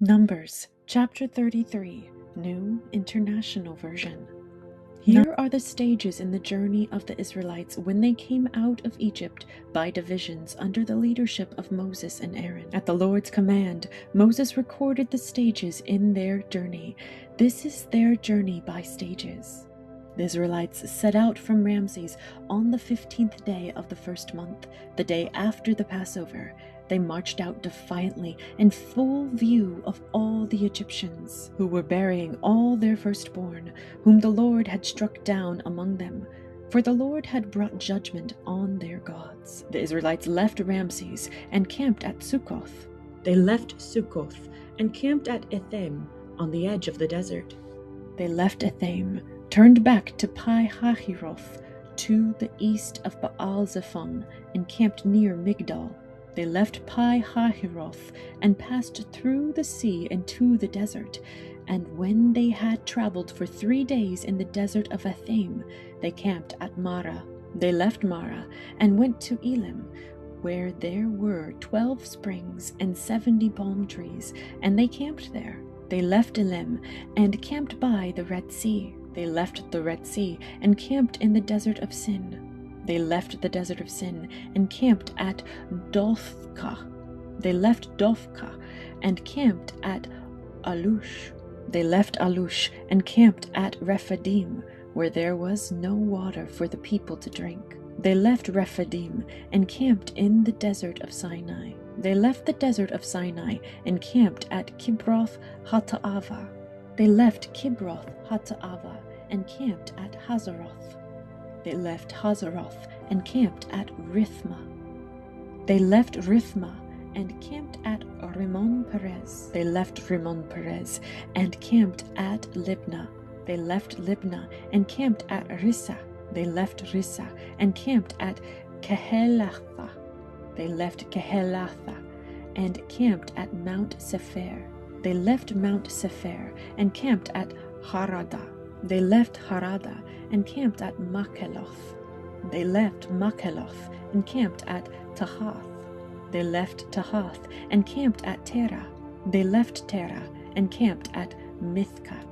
Numbers chapter 33, New International Version. Here are the stages in the journey of the Israelites when they came out of Egypt by divisions under the leadership of Moses and Aaron. At the Lord's command, Moses recorded the stages in their journey. This is their journey by stages. The Israelites set out from Ramses on the 15th day of the first month, the day after the Passover. They marched out defiantly in full view of all the Egyptians, who were burying all their firstborn, whom the Lord had struck down among them, for the Lord had brought judgment on their gods. The Israelites left Ramses and camped at Succoth. They left Succoth and camped at Etham on the edge of the desert. They left Etham, turned back to Pi-hahiroth to the east of Baal-zephon, and camped near Migdal. They left Pi-hahiroth and passed through the sea into the desert. And when they had traveled for 3 days in the desert of Etham, they camped at Marah. They left Marah and went to Elim, where there were 12 springs and 70 palm trees, and they camped there. They left Elim and camped by the Red Sea. They left the Red Sea and camped in the desert of Sin. They left the desert of Sin and camped at Dophkah. They left Dophkah and camped at Alush. They left Alush and camped at Rephidim, where there was no water for the people to drink. They left Rephidim and camped in the desert of Sinai. They left the desert of Sinai and camped at Kibroth Hattaavah. They left Kibroth Hattaavah and camped at Hazeroth. They left Hazeroth and camped at Rithmah. They left Rithmah and camped at Rimmon Perez. They left Rimmon Perez and camped at Libnah. They left Libnah and camped at Rissa. They left Rissa and camped at Kehelatha. They left Kehelatha and camped at Mount Sephir. They left Mount Sephir and camped at Harada. They left Harada and camped at Makheloth. They left Makheloth and camped at Tahath. They left Tahath and camped at Terah. They left Terah and camped at Mithkah.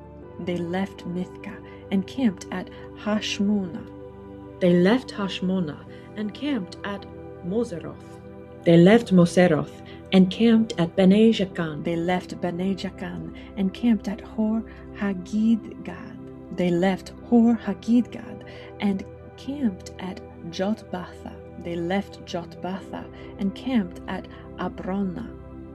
They left Mithkah and camped at Hashmonah. They left Hashmonah and camped at Moseroth. They left Moseroth and camped at Bnei Jakan. They left Bnei Jakan and camped at Hor Haggidgad. They left Hor Haggidgad and camped at Jotbatha. They left Jotbatha and camped at Abrona.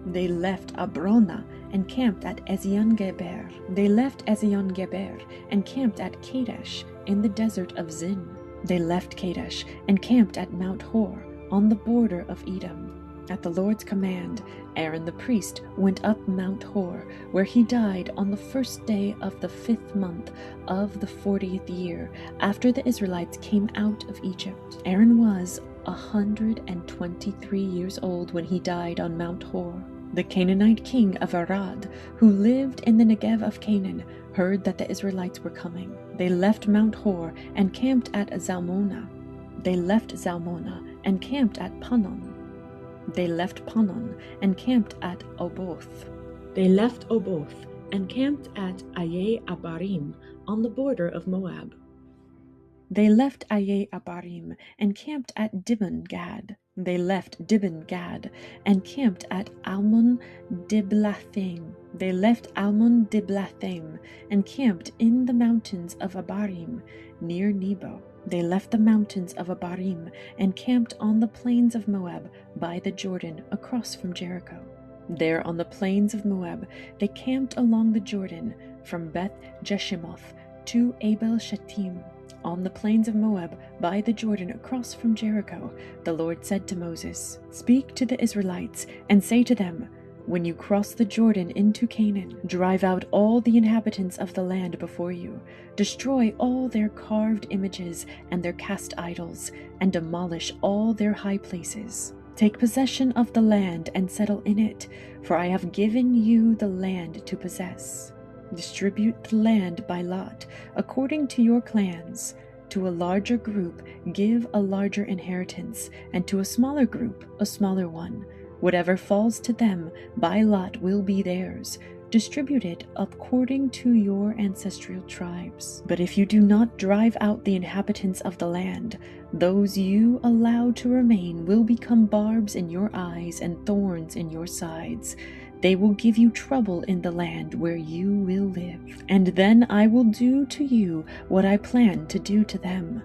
They left Abrona and camped at Ezion-Geber. They left Ezion-Geber and camped at Kadesh in the desert of Zin. They left Kadesh and camped at Mount Hor on the border of Edom. At the Lord's command, Aaron the priest went up Mount Hor, where he died on the first day of the 5th month of the 40th year after the Israelites came out of Egypt. Aaron was 123 years old when he died on Mount Hor. The Canaanite king of Arad, who lived in the Negev of Canaan, heard that the Israelites were coming. They left Mount Hor and camped at Zalmonah. They left Zalmonah and camped at Punon. They left Punon and camped at Oboth. They left Oboth and camped at Aye Abarim on the border of Moab. They left Aye Abarim and camped at Dibon Gad. They left Dibon Gad and camped at Almon Diblathaim. They left Almon Diblathaim and camped in the mountains of Abarim near Nebo. They left the mountains of Abarim and camped on the plains of Moab by the Jordan across from Jericho. There on the plains of Moab they camped along the Jordan from Beth Jeshimoth to Abel Shittim. On the plains of Moab by the Jordan across from Jericho, the Lord said to Moses, "Speak to the Israelites and say to them, when you cross the Jordan into Canaan, drive out all the inhabitants of the land before you, destroy all their carved images and their cast idols, and demolish all their high places. Take possession of the land and settle in it, for I have given you the land to possess. Distribute the land by lot, according to your clans. To a larger group give a larger inheritance, and to a smaller group a smaller one. Whatever falls to them by lot will be theirs, distributed according to your ancestral tribes. But if you do not drive out the inhabitants of the land, those you allow to remain will become barbs in your eyes and thorns in your sides. They will give you trouble in the land where you will live. And then I will do to you what I plan to do to them.